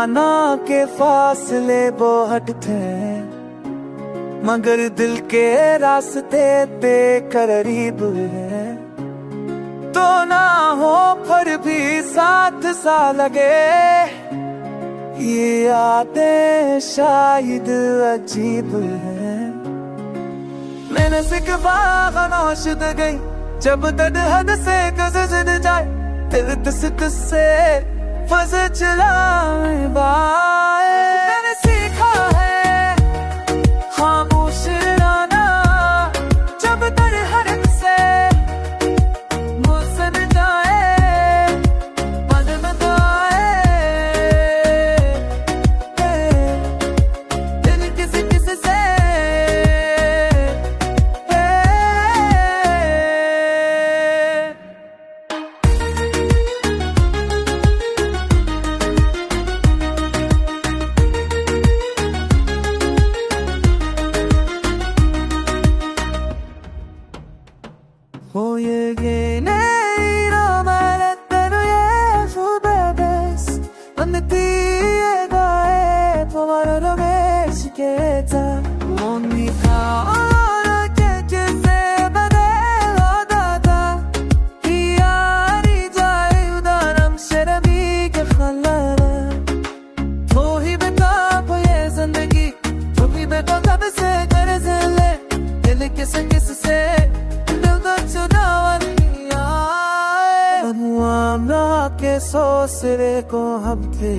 माना के फासले बहुत थे, मगर दिल के रास्ते ते करीब है। तो ना हो पर भी साथ सा लगे, ये यादें शायद अजीब है। मैंने सिकवा खामोश गई जब दर्द हद से गुजर जाए, दिल तुस से फंस चलाए बाए। मैंने सीखा है खामोश रहना जब दर्द हद से गुजर जाए, मन बताए दिल किसी किसी से। Oye, negro, maletero, Yesu, bebes, donde tiega, povaro, mexiceta, Monica, ora que se badela, dada, yari jaye udaram, sherabi ke khalala, to hi beta poye zindagi, to hi beta kab se kar zile, dil kis se के सोसरे को हम थे,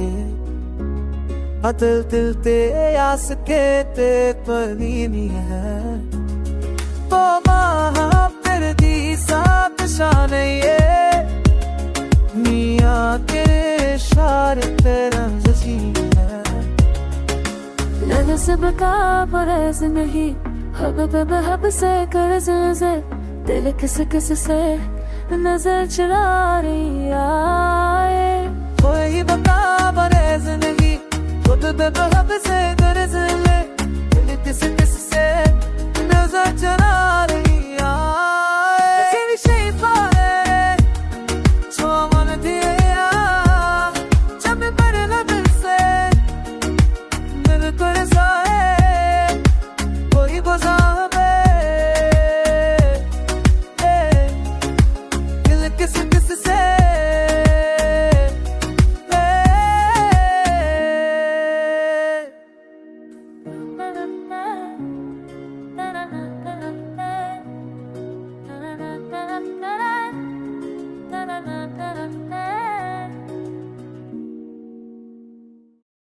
दिल ते आस के ते परीनी है। तो माँ तेरे दी साथ शान ये, मियाँ के इशारे तेरा जजी है। लग सब का परस नहीं, हब से कर से, दिल किस से नजर चुरा रही आए। कोई बता बरे जिंदगी खुद पे हब से कर ले,